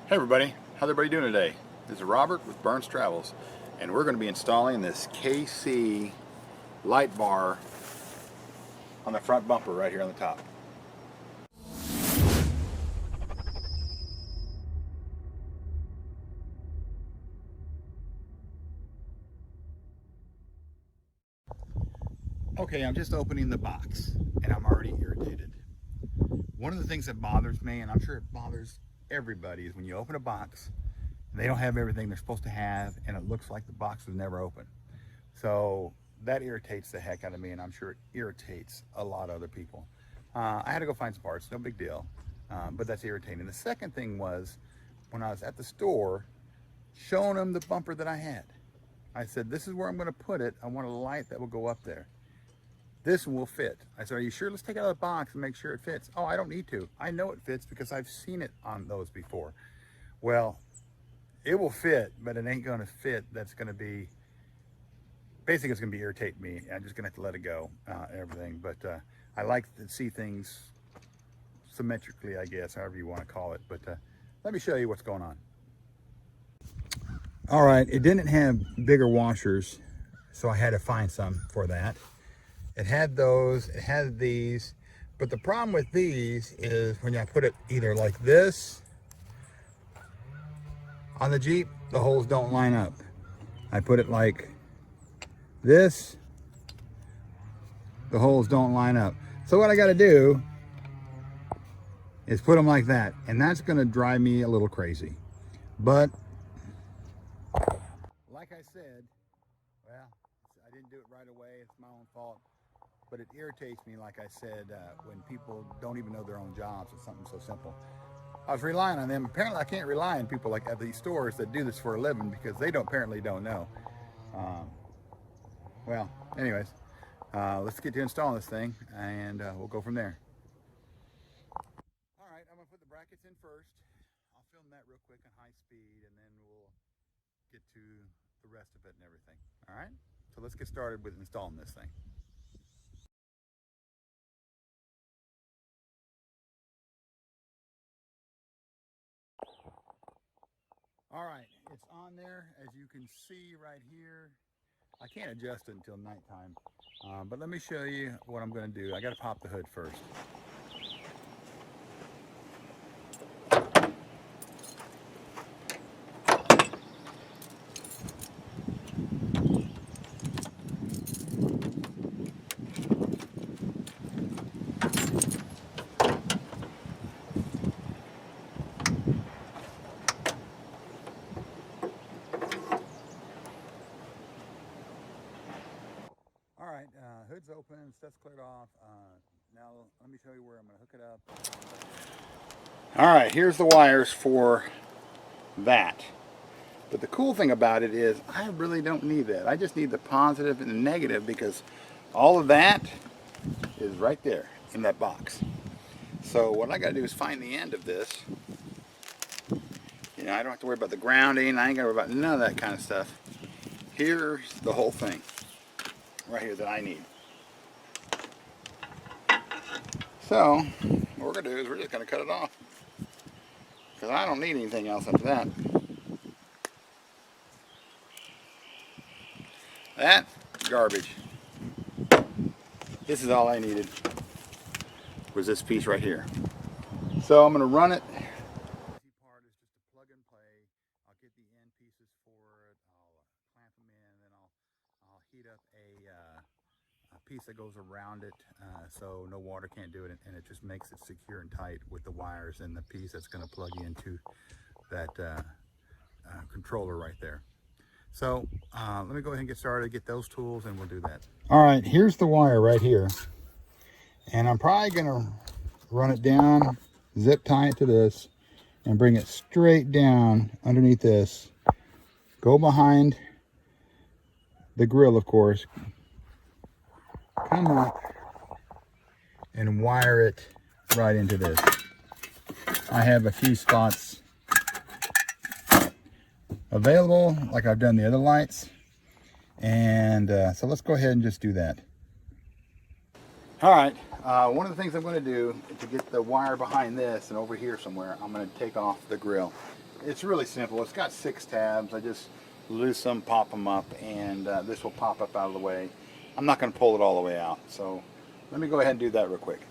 Hey everybody, how's everybody doing today? This is Robert with Burns Travels, and we're going to be installing this KC light bar on the front bumper right here on the top. Okay, I'm just opening the box and I'm already irritated. One of the things that bothers me, and I'm sure it bothers everybody, is when you open a box and they don't have everything they're supposed to have and it looks like the box was never open. So that irritates the heck out of me, and I'm sure it irritates a lot of other people. I had to go find some parts, no big deal, but that's irritating. The second thing was when I was at the store showing them the bumper that I had. I said, this is where I'm going to put it. I want a light that will go up there. This one will fit. I said, are you sure? Let's take it out of the box and make sure it fits. Oh, I don't need to. I know it fits because I've seen it on those before. Well, it will fit, but it ain't going to fit. That's going to be, basically it's going to be irritating me. I'm just going to have to let it go and everything. But I like to see things symmetrically, I guess, however you want to call it. But let me show you what's going on. All right, it didn't have bigger washers, so I had to find some for that. It had those, it had these, but the problem with these is when I put it either like this on the Jeep, the holes don't line up. I put it like this, the holes don't line up. So what I got to do is put them like that, and that's going to drive me a little crazy. But like I said, well, I didn't do it right away. It's my own fault. But it irritates me, like I said, when people don't even know their own jobs with something so simple. I was relying on them. Apparently I can't rely on people like at these stores that do this for a living because they apparently don't know. Well, anyways, let's get to installing this thing and we'll go from there. All right, I'm gonna put the brackets in first. I'll film that real quick on high speed and then we'll get to the rest of it and everything. All right, so let's get started with installing this thing. All right, it's on there, as you can see right here. I can't adjust it until nighttime, but let me show you what I'm going to do. I got to pop the hood first. All right, hood's open, stuff's cleared off. Now let me show you where I'm going to hook it up. All right, here's the wires for that. But the cool thing about it is I really don't need that. I just need the positive and the negative because all of that is right there in that box. So what I got to do is find the end of this. You know, I don't have to worry about the grounding. I ain't got to worry about none of that kind of stuff. Here's the whole thing right here that I need. So what we're going to do is we're just going to cut it off because I don't need anything else after that. That, garbage. This is all I needed, was this piece right here. So I'm going to run it. The easy part is just to plug and play. I'll get the end pieces for it. I'll clamp them in, and then I'll heat up a piece that goes around it so no water can't do it, and it just makes it secure and tight with the wires and the piece that's going to plug into that controller right there. So let me go ahead and get started, get those tools, and we'll do that. All right, here's the wire right here. And I'm probably gonna run it down, zip tie it to this, and bring it straight down underneath this. Go behind the grill, of course. Come up and wire it right into this. I have a few spots available, like I've done the other lights. And so let's go ahead and just do that. All right, one of the things I'm going to do to get the wire behind this and over here somewhere, I'm going to take off the grill. It's really simple. It's got 6 tabs. I just loose them, pop them up, and this will pop up out of the way. I'm not going to pull it all the way out, so let me go ahead and do that real quick.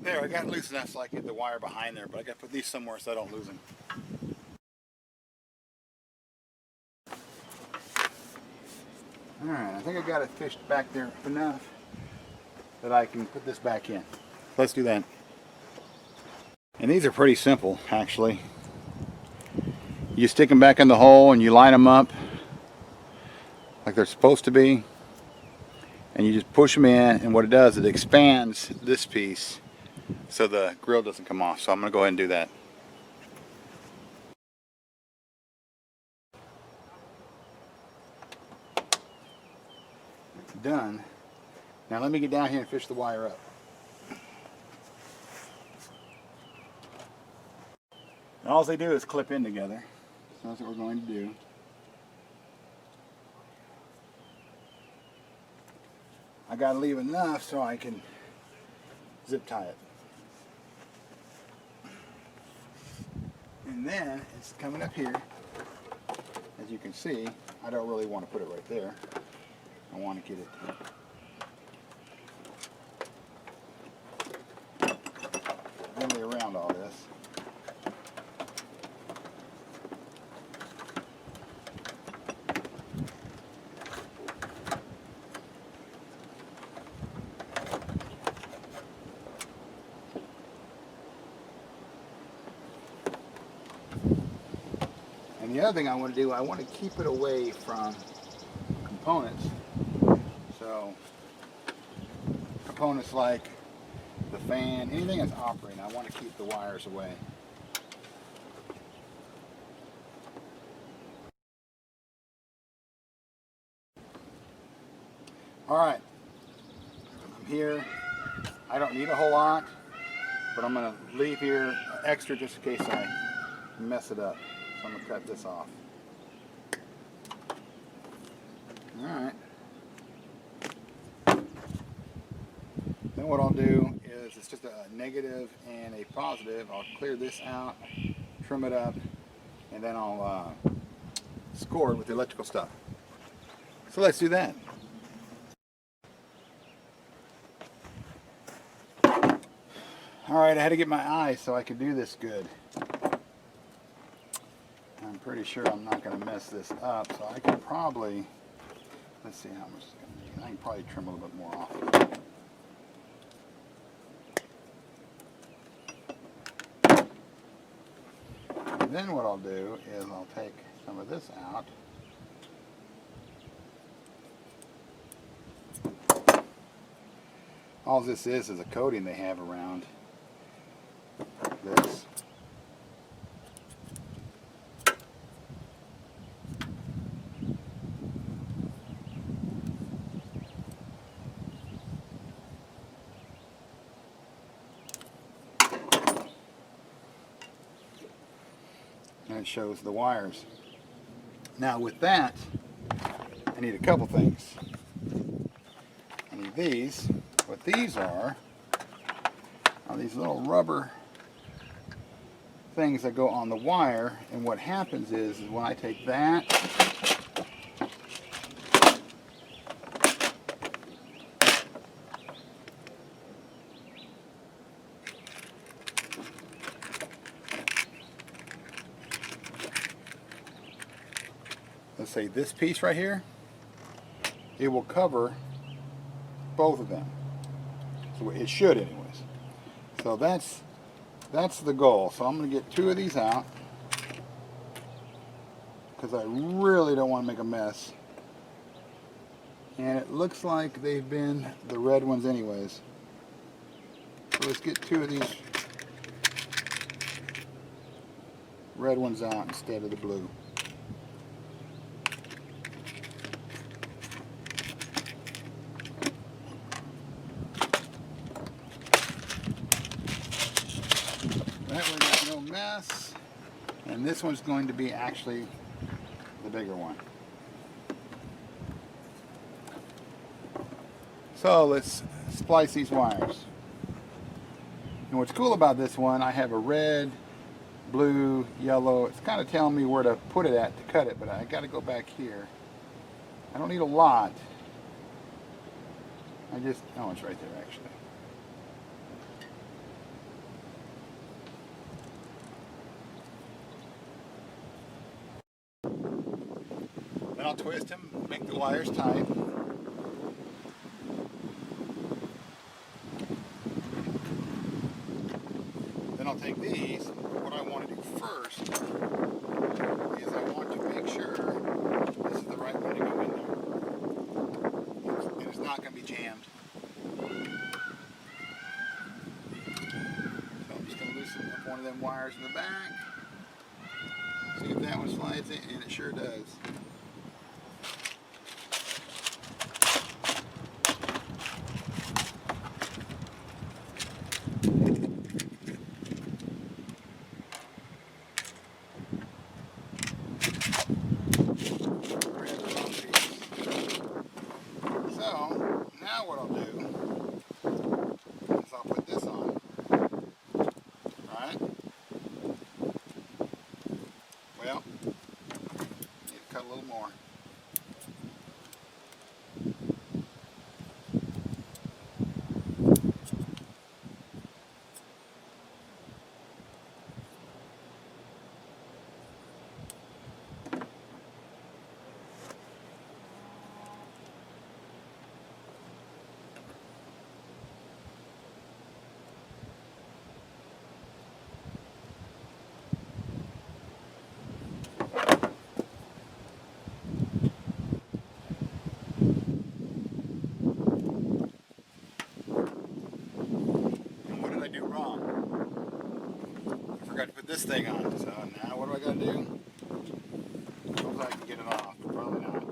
There, I got loose enough so I can get the wire behind there, but I got to put these somewhere so I don't lose them. Alright, I think I got it fished back there enough that I can put this back in. Let's do that. And these are pretty simple, actually. You stick them back in the hole and you line them up like they're supposed to be, and you just push them in, and what it does, it expands this piece so the grill doesn't come off. So I'm going to go ahead and do that. Done. Now let me get down here and fish the wire up. And all they do is clip in together. So that's what we're going to do. I got to leave enough so I can zip tie it. And then it's coming up here. As you can see, I don't really want to put it right there. I want to get it really around all this. And the other thing I want to do, I want to keep it away from components. So components like the fan, anything that's operating, I want to keep the wires away. Alright, I'm here. I don't need a whole lot, but I'm going to leave here extra just in case I mess it up. So I'm going to cut this off. Alright. Then what I'll do is, it's just a negative and a positive. I'll clear this out, trim it up, and then I'll score it with the electrical stuff. So let's do that. Alright, I had to get my eyes so I could do this good. I'm pretty sure I'm not going to mess this up, so I can probably, let's see how much it's going to be. I can probably trim a little bit more off. And then what I'll do is I'll take some of this out. All this is a coating they have around this. And it shows the wires. Now with that, I need a couple things. I need these. What these are these little rubber things that go on the wire, and what happens is when I take that let's say this piece right here, it will cover both of them. So it should anyways. So that's the goal. So I'm going to get 2 of these out because I really don't want to make a mess. And it looks like they've been the red ones anyways. So let's get 2 of these red ones out instead of the blue. That way there's no mess. And this one's going to be actually the bigger one. So let's splice these wires. And what's cool about this one, I have a red, blue, yellow. It's kind of telling me where to put it at to cut it, but I got to go back here. I don't need a lot. Oh, it's right there actually. Then I'll twist them, make the wires tight. Then I'll take these. What I want to do first is I want to make sure this is the right one to go in there. And it's not going to be jammed. So I'm just going to loosen up one of them wires in the back. See if that one slides in, and it sure does. Now what I'll do is I'll put this on, alright? Well, need to cut a little more. Forgot to put this thing on, so now what do I gotta do? Hope I can get it off, but probably not.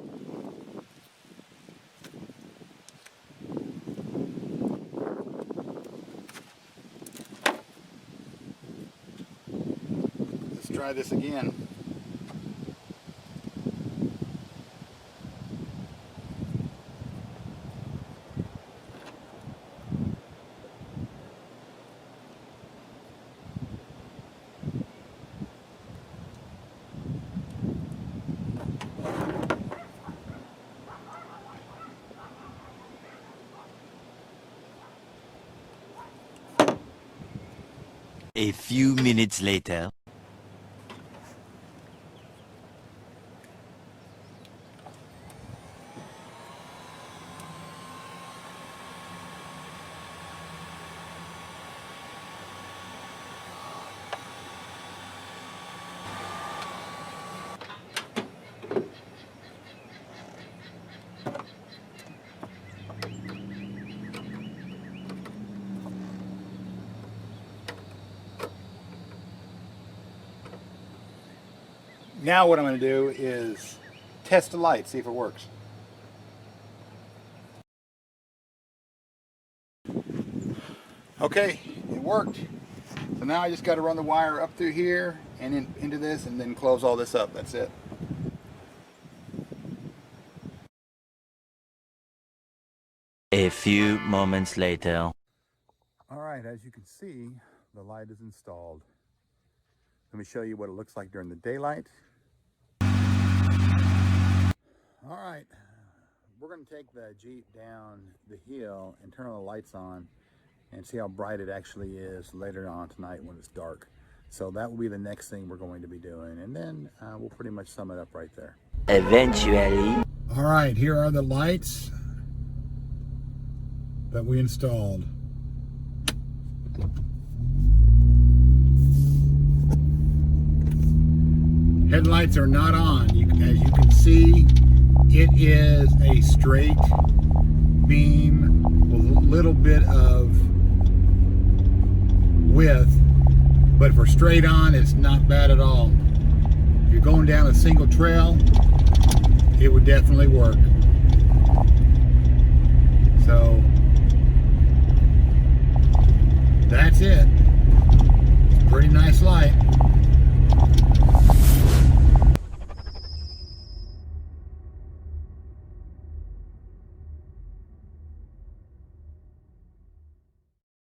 Let's try this again. A few minutes later. Now what I'm going to do is test the light, see if it works. Okay, it worked. So now I just got to run the wire up through here and into this and then close all this up. That's it. A few moments later. All right, as you can see, the light is installed. Let me show you what it looks like during the daylight. All right, we're going to take the Jeep down the hill and turn all the lights on and see how bright it actually is later on tonight when it's dark. So that will be the next thing we're going to be doing, and then we'll pretty much sum it up right there. Eventually. All right, here are the lights that we installed. Headlights are not on. As you can see, it is a straight beam with a little bit of width, but for straight on, it's not bad at all. If you're going down a single trail, it would definitely work. So that's it. Pretty nice light.